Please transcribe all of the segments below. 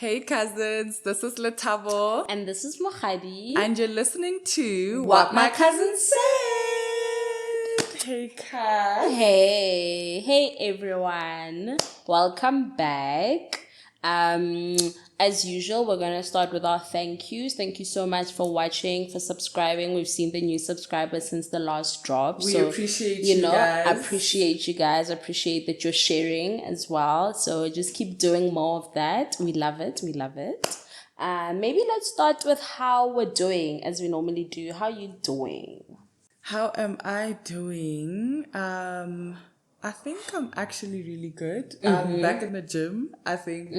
Hey cousins, this is Lethabo And this is Mokgadi. and you're listening to What My Cousin Said. Hey Kaz. Hey everyone. Welcome back. As usual, we're gonna start with our thank yous. Thank you so much for watching, for subscribing. We've seen the new subscribers since the last drop. We appreciate you guys. Appreciate you guys. Appreciate that you're sharing as well. So just keep doing more of that. We love it. Maybe let's start with how we're doing as we normally do. How you doing? How am I doing? I think I'm actually really good. I'm back in the gym, I think.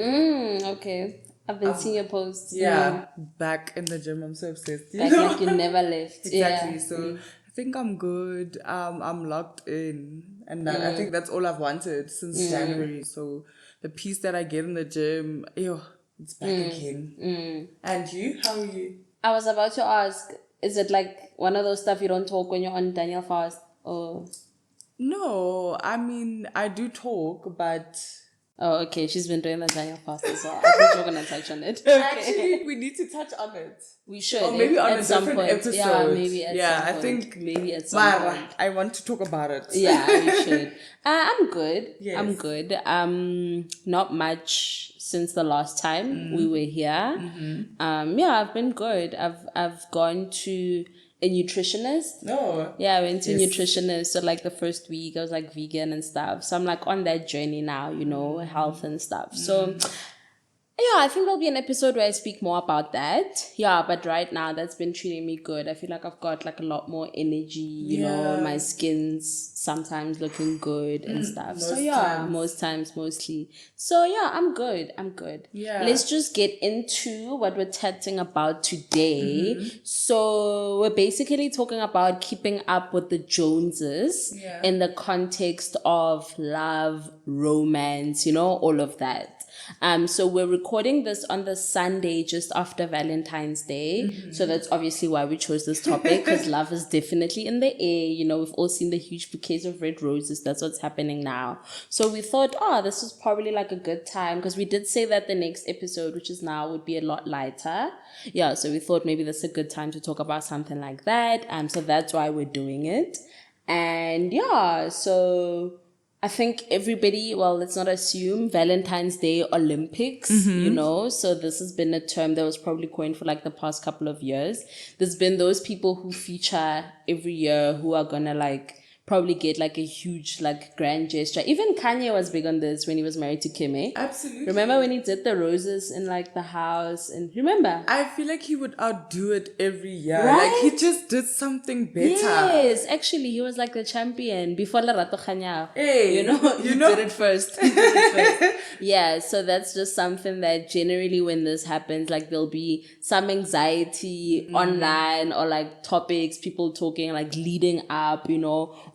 Okay. I've been seeing your posts. Yeah, back in the gym. I'm so obsessed. Like you never left. Exactly. Yeah. So I think I'm good. I'm locked in, and I think that's all I've wanted since January. So the peace that I get in the gym, it's back again. And you? How are you? I was about to ask, is it like one of those stuff you don't talk when you're on Daniel fast? Or No, I mean I do talk, but oh, okay. She's been doing the Daniel fast as well. I think we're gonna touch on it. Okay. actually we need to touch on it. We should. Or maybe on at a some different point. episode. Yeah, maybe at some I point. think Maybe at some point. I want to talk about it. Yeah, we should. I'm good. Yes. I'm good. Not much since the last time we were here. I've been good. I've gone to a nutritionist. No. Yeah, I went to a nutritionist. So like the first week I was like vegan and stuff. So I'm like on that journey now, health and stuff. So yeah, I think there'll be an episode where I speak more about that. Yeah, but right now that's been treating me good. I feel like I've got like a lot more energy, my skin's sometimes looking good and stuff. Most times, mostly. So yeah, I'm good. Yeah. Let's just get into what we're chatting about today. So we're basically talking about keeping up with the Joneses in the context of love, romance, all of that. So we're recording this on the Sunday just after Valentine's Day. So that's obviously why we chose this topic, because love is definitely in the air. We've all seen the huge bouquets of red roses. That's what's happening now. So we thought, this is probably like a good time, because we did say that the next episode, which is now, would be a lot lighter. Yeah, so we thought maybe that's a good time to talk about something like that. So that's why we're doing it. And yeah, so I think everybody, let's not assume, Valentine's Day Olympics, so this has been a term that was probably coined for like the past couple of years. There's been those people who feature every year who are gonna probably get like a huge grand gesture. Even Kanye was big on this when he was married to Kim. Absolutely. Remember when he did the roses in the house? And remember? I feel like he would outdo it every year. Right? Like he just did something better. Yes, actually he was like the champion before Lerato Kanya. Hey, he did it first. Yeah, so that's just something that generally when this happens, there'll be some anxiety online or topics, people talking leading up,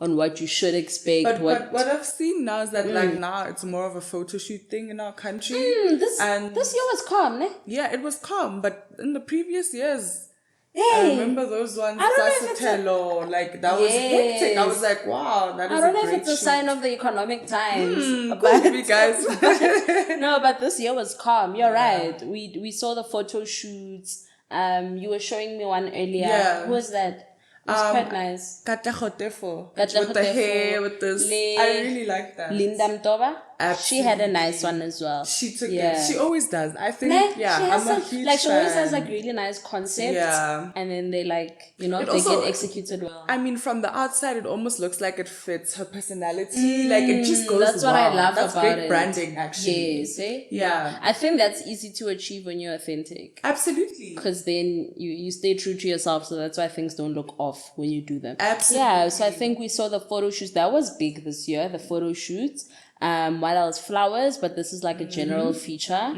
on what you should expect. But what I've seen now is that now it's more of a photo shoot thing in our country. This year was calm, ne? Yeah, it was calm, but in the previous years, hey, I remember those ones. That was hectic. I was like, wow, that is a great I don't know if it's a sign of the economic times. But you guys. No, but this year was calm. You're right. We saw the photo shoots. You were showing me one earlier. Yeah. Who was that? It was quite nice. With the hair, with this. I really like that. Linda Mtoba. Absolutely. She had a nice one as well. She took it. She always does. I think, I'm a huge fan. She always has really nice concepts. Yeah. And then they they get executed well. I mean, from the outside, it almost looks like it fits her personality. It just goes That's what I love that's about great it. branding, actually. Yes, eh? Yeah. I think that's easy to achieve when you're authentic. Absolutely. Because then you stay true to yourself, so that's why things don't look off when you do them. Absolutely. Yeah, so I think we saw the photo shoots. That was big this year, the photo shoots. What else? Flowers, but this is a general feature.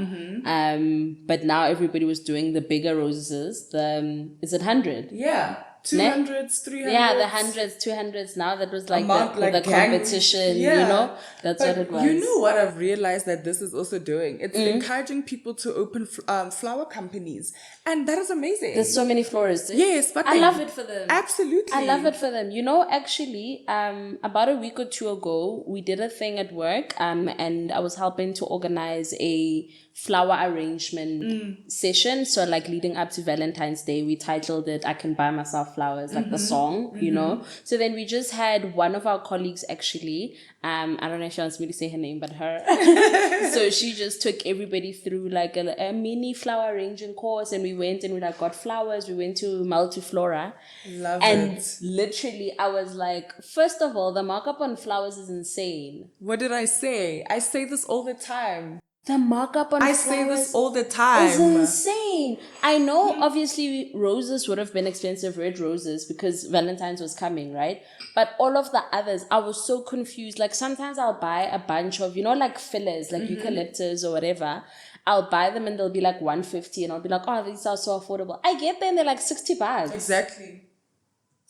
But now everybody was doing the bigger roses. Is it 100? Yeah. 200s, 300s. Yeah, the 100s, 200s. Now that was like Amount, the like competition, you know? That's what it was. You know what I've realized that this is also doing? It's encouraging people to open flower companies. And that is amazing. There's so many florists. Yes, but I love it for them. Absolutely. I love it for them. You know, actually, about a week or two ago, we did a thing at work, and I was helping to organize a flower arrangement session. So like leading up to Valentine's Day, we titled it "I Can Buy Myself Flowers," like the song, you know. So then we just had one of our colleagues actually, I don't know if she wants me to say her name, but her. So she just took everybody through like a mini flower arranging course, and we went and we like got flowers. We went to Multiflora. Love and it. literally I was like, first of all, the markup on flowers is insane. What did I say? I say this all the time. The markup on flowers say this all the time. Is insane. I know obviously roses would have been expensive, red roses, because Valentine's was coming, right? But all of the others, I was so confused. Like sometimes I'll buy a bunch of, you know, like fillers, like eucalyptus or whatever. I'll buy them and they'll be like 150 and I'll be like, oh, these are so affordable. I get them, they're like 60 bucks. Exactly.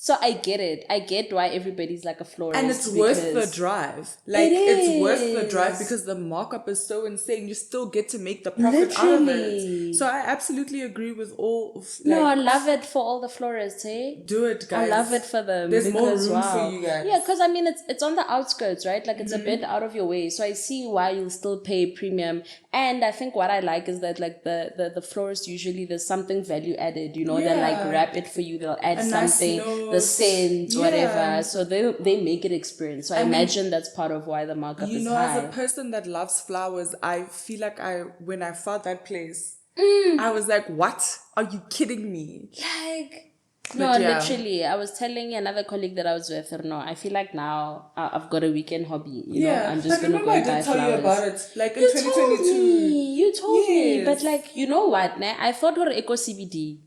So I get it. I get why everybody's like a florist. And it's worth the drive. Like, it's worth the drive because the markup is so insane. You still get to make the profit out of it. So I absolutely agree with all. No, I love it for all the florists, hey? Do it, guys. I love it for them. There's more room for you guys. Yeah, because I mean, it's on the outskirts, right? Like, it's a bit out of your way. So I see why you'll still pay premium. And I think what I like is that, like, the florist, usually there's something value added, you know? They'll, like, wrap it for you. They'll add something. Nice the scent, whatever. So they make it experience. So I imagine that's part of why the markup is high. You know, as a person that loves flowers, I feel like when I found that place, I was like, what? Are you kidding me? Like, no, literally. I was telling another colleague that I was with, no, I feel like now I've got a weekend hobby. You know, I'm just going to go and buy flowers. I did tell you about it, like in 2022. You told me. But like, you know what? I thought we were Eco CBD.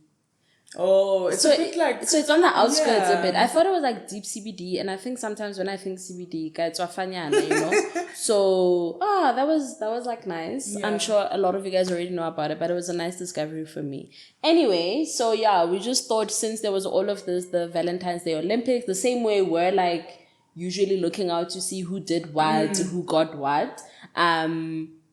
Oh, it's a bit like... So it's on the outskirts a bit. I thought it was like deep CBD. And I think sometimes when I think CBD, it's wafanyana, you know? So, that was like nice. Yeah. I'm sure a lot of you guys already know about it, but it was a nice discovery for me. Anyway, so yeah, we just thought since there was all of this, the Valentine's Day Olympics, the same way we're like usually looking out to see who did what, who got what.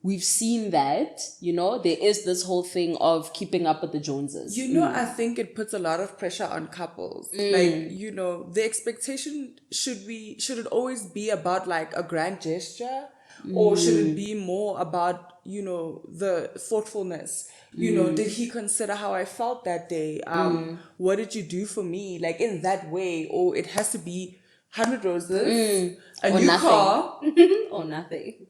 We've seen that, you know, there is this whole thing of keeping up with the Joneses. You know, I think it puts a lot of pressure on couples. Like, you know, the expectation should it always be about like a grand gesture? Or should it be more about, you know, the thoughtfulness? You know, did he consider how I felt that day? What did you do for me? Like in that way, or it has to be 100 roses, a new car. Or nothing.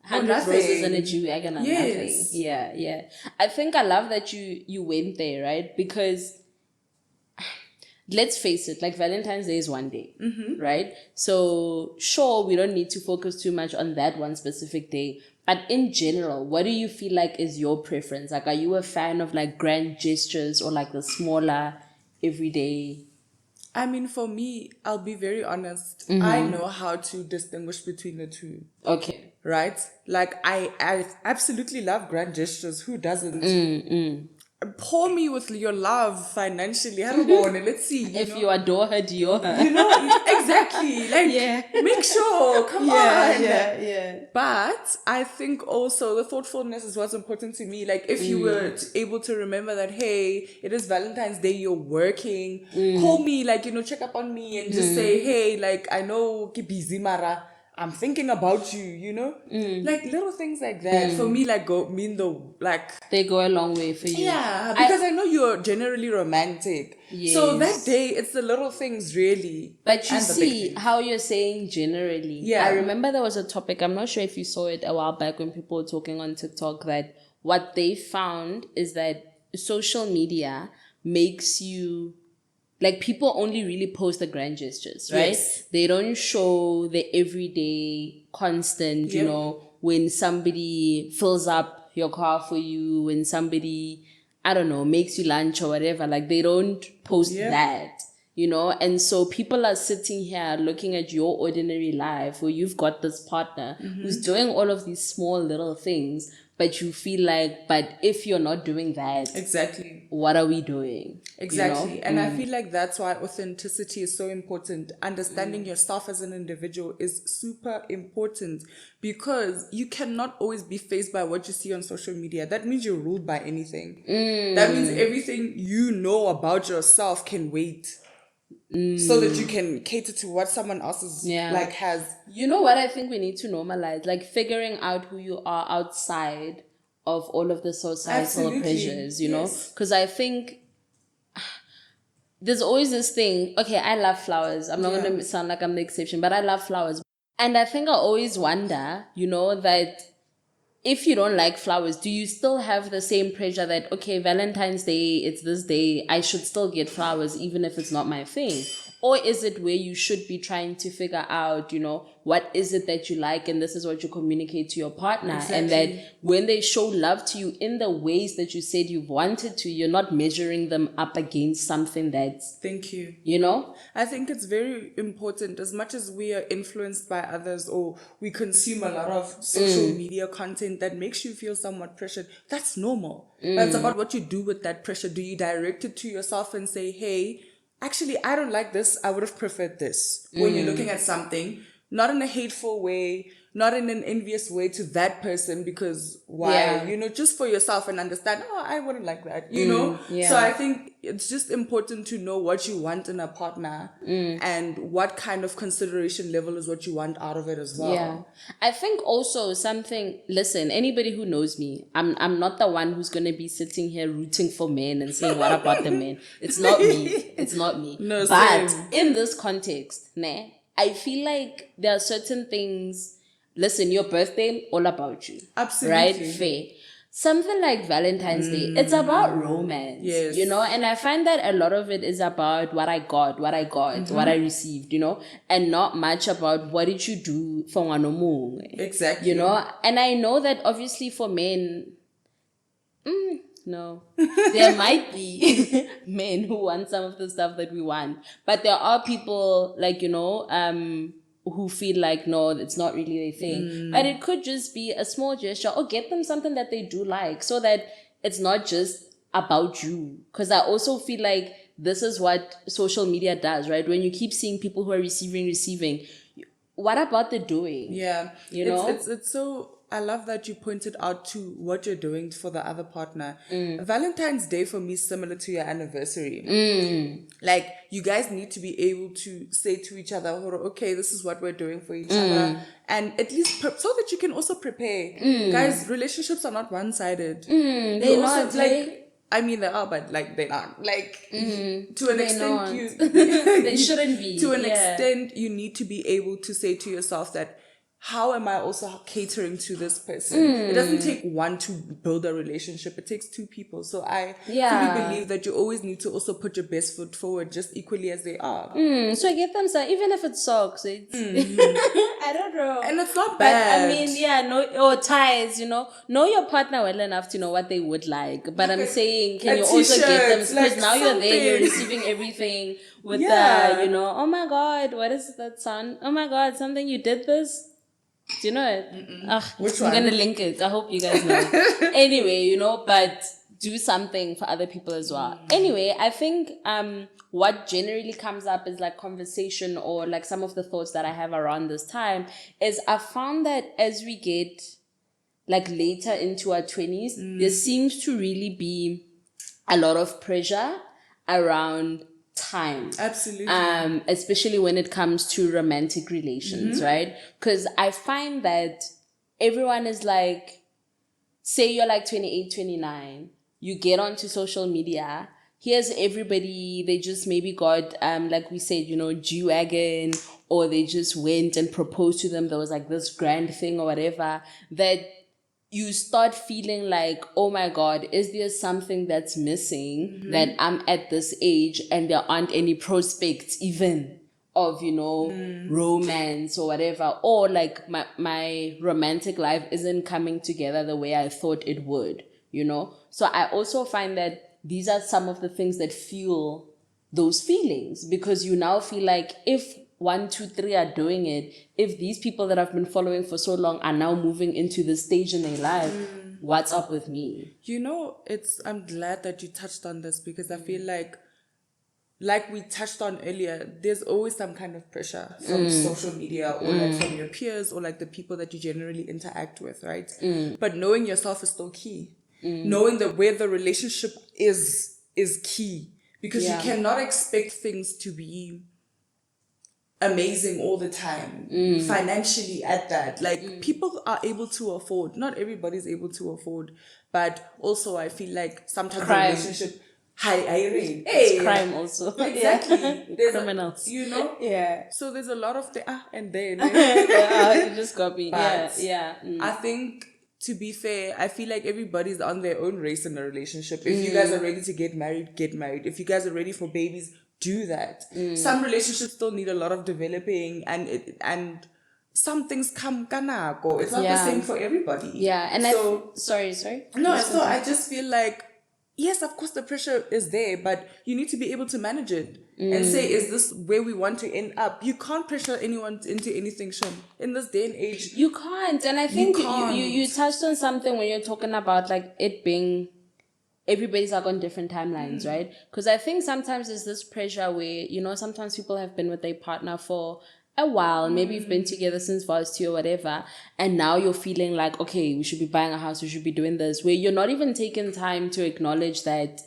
100 roses and a G-Wagon and nothing. Yeah. I think I love that you went there, right? Because let's face it, like Valentine's Day is one day, right? So sure, we don't need to focus too much on that one specific day. But in general, what do you feel like is your preference? Like, are you a fan of like grand gestures or like the smaller, everyday? I mean, for me, I'll be very honest. I know how to distinguish between the two. Okay. Right? Like, I absolutely love grand gestures. Who doesn't? Pour me with your love financially. Let's see. You adore her, do you? You know, exactly. Like, make sure. Come on. Yeah. But I think also the thoughtfulness is what's important to me. Like, if you were able to remember that, hey, it is Valentine's Day, you're working, call me, like, you know, check up on me and just say, hey, like, I know you're busy, Mara. I'm thinking about you, you know? Like little things like that for me, like they go a long way for you. Yeah, because I know you're generally romantic. Yes. So that day, it's the little things really. But you see how you're saying generally. Yeah. I remember there was a topic, I'm not sure if you saw it a while back when people were talking on TikTok, that what they found is that social media makes you... Like, people only really post the grand gestures, right? Yes. They don't show the everyday, constant, you know, when somebody fills up your car for you, when somebody, I don't know, makes you lunch or whatever. Like, they don't post that. you know? And so people are sitting here looking at your ordinary life where you've got this partner who's doing all of these small little things, but you feel like, but if you're not doing that, Exactly. what are we doing? Exactly. You know? And I feel like that's why authenticity is so important. Understanding yourself as an individual is super important, because you cannot always be faced by what you see on social media. That means you're ruled by anything. That means everything you know about yourself can wait. So that you can cater to what someone else is like has. You know what I think we need to normalize? Like figuring out who you are outside of all of the societal pressures, you know? Because I think there's always this thing. Okay, I love flowers. I'm not going to sound like I'm the exception, but I love flowers. And I think I always wonder, you know, that if you don't like flowers, do you still have the same pressure that, okay, Valentine's Day, it's this day, I should still get flowers even if it's not my thing? Or is it where you should be trying to figure out, you know, what is it that you like, and this is what you communicate to your partner. Exactly. And that when they show love to you in the ways that you said you wanted to, you're not measuring them up against something that's... Thank you. You know? I think it's very important, as much as we are influenced by others or we consume a lot of social media content that makes you feel somewhat pressured. That's normal. But it's about what you do with that pressure. Do you direct it to yourself and say, hey, actually, I don't like this. I would have preferred this. When you're looking at something, not in a hateful way, not in an envious way to that person, because why? You know, just for yourself, and understand, oh, I wouldn't like that, you know? So I think it's just important to know what you want in a partner and what kind of consideration level is what you want out of it as well. Yeah. I think also something, listen, anybody who knows me, I'm not the one who's going to be sitting here rooting for men and saying, what about the men? It's not me. It's not me. No, but same. in this context, I feel like there are certain things. Listen, your birthday, all about you. Absolutely. Right? Fair. Something like Valentine's Day, it's about romance. Yes. You know, and I find that a lot of it is about what I got, what I received, you know, and not much about what did you do for Wanomung. Exactly. You know, and I know that obviously for men, no, there might be men who want some of the stuff that we want, but there are people like, you know, who feel like, no, it's not really their thing. But it could just be a small gesture, or get them something that they do like, so that it's not just about you. Because I also feel like this is what social media does, right? When you keep seeing people who are receiving, what about the doing? Yeah. You know? It's so... I love that you pointed out to what you're doing for the other partner. Valentine's Day for me is similar to your anniversary. Like, you guys need to be able to say to each other, okay, this is what we're doing for each other. And at least so that you can also prepare. Guys, relationships are not one-sided. They're not like... I mean, they are, but like they're not. Like to an extent, they shouldn't be. To an extent, you need to be able to say to yourself that, how am I also catering to this person? It doesn't take one to build a relationship. It takes two people. So I fully believe that you always need to also put your best foot forward just equally as they are. So I get them, so even if it sucks, it's I don't know. And it's not bad. But I mean, or ties, you know your partner well enough to know what they would like. But I'm saying, can you also get them, because like now you're there, you're receiving everything with the, you know, oh my God, what is that sound? Oh my God, something you did this. Do you know it? Which one? I'm going to link it. I hope you guys know it. Anyway, you know, but do something for other people as well. Anyway, I think what generally comes up is like conversation, or like some of the thoughts that I have around this time is I found that as we get like later into our 20s, there seems to really be a lot of pressure around time. Absolutely. Especially when it comes to romantic relations, right? Because I find that everyone is like, say you're like 28, 29, you get onto social media, here's everybody, they just maybe got, like we said, you know, G-Wagon, or they just went and proposed to them, there was like this grand thing or whatever, that you start feeling like, oh my God, is there something that's missing that I'm at this age and there aren't any prospects even of, you know, romance or whatever, or like my romantic life isn't coming together the way I thought it would, you know? So I also find that these are some of the things that fuel those feelings, because you now feel like if 1, 2, 3 are doing it, if these people that I've been following for so long are now moving into this stage in their life, what's up with me? You know, I'm glad that you touched on this, because I feel like we touched on earlier, there's always some kind of pressure from social media, or like from your peers, or like the people that you generally interact with, right? But knowing yourself is still key. Knowing that where the relationship is key, because you cannot expect things to be amazing all the time, financially at that. Like, people are able to afford, not everybody's able to afford, but also I feel like sometimes the relationship, It's crime also. exactly. There's Criminals. you know? Yeah. So there's a lot of and then You just got me. But Yeah. I think, to be fair, I feel like everybody's on their own race in a relationship. If you guys are ready to get married, get married. If you guys are ready for babies, do that. Some relationships still need a lot of developing, and some things come kanako. It's not the same for everybody. Yeah, and so sorry. no, so I just feel like, yes, of course the pressure is there, but you need to be able to manage it and say, is this where we want to end up? You can't pressure anyone into anything, Sean. In this day and age, you can't. And I think can't. you touched on something when you're talking about like it being, everybody's like on different timelines, right? Because I think sometimes there's this pressure where, you know, sometimes people have been with their partner for a while, maybe you've been together since varsity or whatever, and now you're feeling like, okay, we should be buying a house, we should be doing this, where you're not even taking time to acknowledge that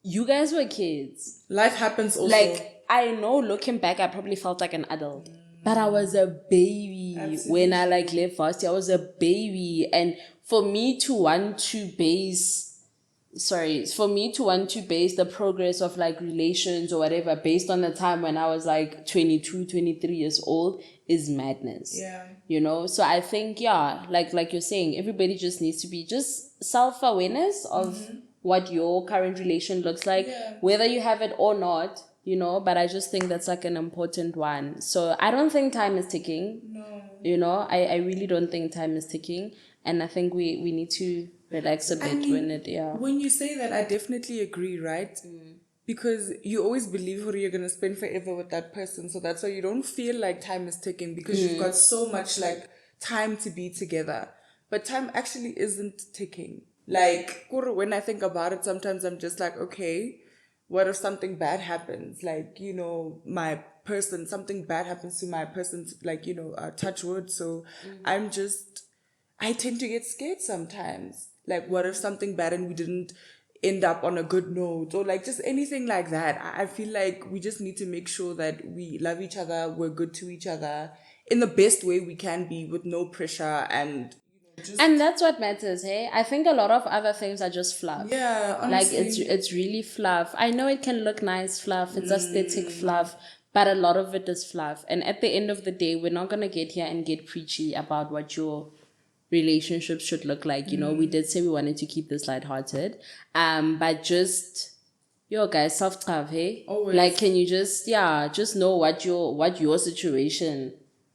you guys were kids. Life happens also. Like, I know, looking back, I probably felt like an adult, but I was a baby. Absolutely. When I like left varsity, I was a baby. And for me to want to base the progress of like relations or whatever based on the time when I was like 22, 23 years old is madness. Yeah. You know? So I think, like you're saying, everybody just needs to be just self-awareness of what your current relation looks like, whether you have it or not, you know, but I just think that's like an important one. So I don't think time is ticking. No. You know, I really don't think time is ticking. And I think we need to relax a bit when you say that, I definitely agree, right? Because you always believe you're going to spend forever with that person, so that's why you don't feel like time is ticking, because you've got so much like time to be together. But time actually isn't ticking. Like, when I think about it, sometimes I'm just like, okay, what if something bad happens? Like, you know, something bad happens to my person, like, you know, touch wood. So I tend to get scared sometimes. Like, what if something bad and we didn't end up on a good note, or like just anything like that? I feel like we just need to make sure that we love each other, we're good to each other in the best way we can be, with no pressure, and and that's what matters, hey? I think a lot of other things are just fluff. Yeah, honestly. Like, it's really fluff. I know it can look nice fluff, it's aesthetic fluff, but a lot of it is fluff. And at the end of the day, we're not going to get here and get preachy about what your relationships should look like. You know, we did say we wanted to keep this lighthearted, but just, guys, self-cav, hey? Always. Like, can you just know what your situation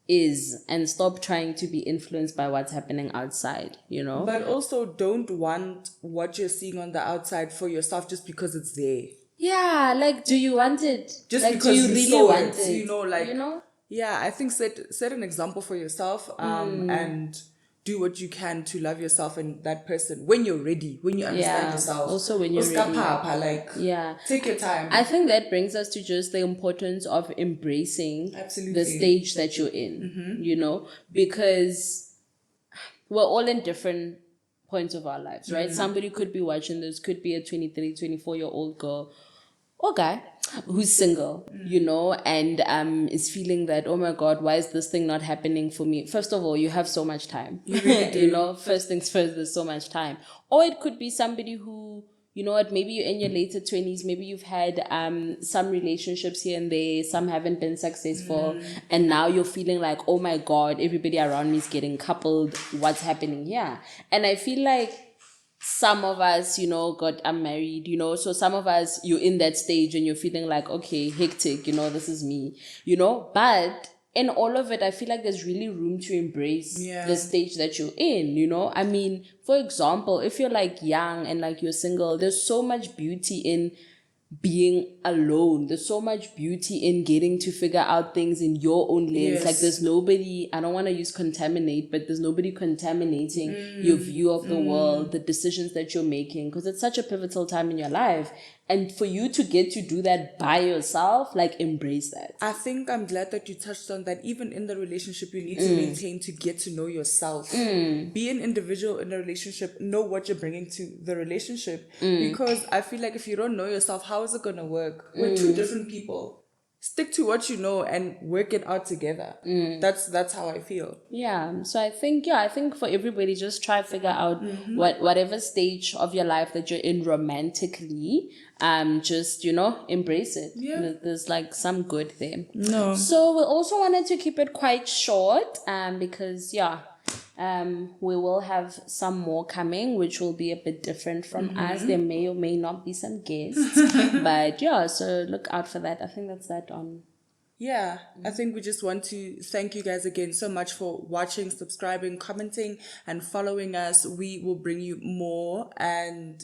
is, and stop trying to be influenced by what's happening outside, you know? But also, don't want what you're seeing on the outside for yourself just because it's there. Yeah, like, do you want it? Just like, because do you really want it? You know, like, you know? Yeah, I think set an example for yourself, and do what you can to love yourself and that person when you're ready, when you understand yourself. Also when you're ready. Take your time. I think that brings us to just the importance of embracing the stage that you're in, you know, because we're all in different points of our lives, right? Somebody could be watching this, could be a 23, 24-year-old girl or guy who's single, you know, and is feeling that, oh my God, why is this thing not happening for me? First of all, you have so much time. You really do. You know, first things first, there's so much time. Or it could be somebody who, you know what, maybe you're in your later 20s, maybe you've had some relationships here and there, some haven't been successful, and now you're feeling like, oh my God, everybody around me is getting coupled, what's happening here? And I feel like some of us, you know, I'm married, you know, so some of us, you're in that stage and you're feeling like, okay, hectic, you know, this is me, you know, but in all of it, I feel like there's really room to embrace the stage that you're in, you know. I mean, for example, if you're like young and like you're single, there's so much beauty in being alone. There's so much beauty in getting to figure out things in your own lens. Like there's nobody, I don't want to use contaminate, but there's nobody contaminating your view of the world, the decisions that you're making, because it's such a pivotal time in your life. And for you to get to do that by yourself, like embrace that. I think I'm glad that you touched on that. Even in the relationship, you need to maintain to get to know yourself. Be an individual in a relationship. Know what you're bringing to the relationship. Because I feel like if you don't know yourself, how is it going to work? We're two different people. Stick to what you know and work it out together. That's how I feel. Yeah. So I think for everybody, just try to figure out whatever stage of your life that you're in romantically, just, embrace it. Yeah. There's like some good there. No. So we also wanted to keep it quite short, because we will have some more coming, which will be a bit different from us. There may or may not be some guests, but so look out for that. I think that's that on. Yeah, I think we just want to thank you guys again so much for watching, subscribing, commenting, and following us. We will bring you more, and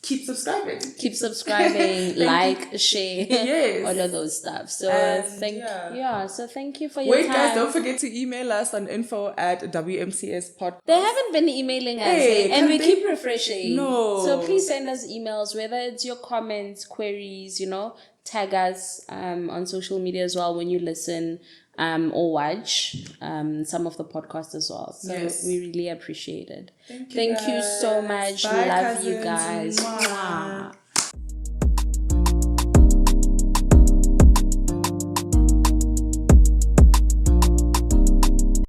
keep subscribing. Keep subscribing, like, share, Yes. all of those stuff. So so thank you for your time. Wait, guys, don't forget to email us on info@WMCS They haven't been emailing us, and we keep refreshing. No. So please send us emails, whether it's your comments, queries, tag us on social media as well when you listen or watch some of the podcasts as well. So we really appreciate it. Thank you so much. Bye, Love cousins. you guys. Mwah.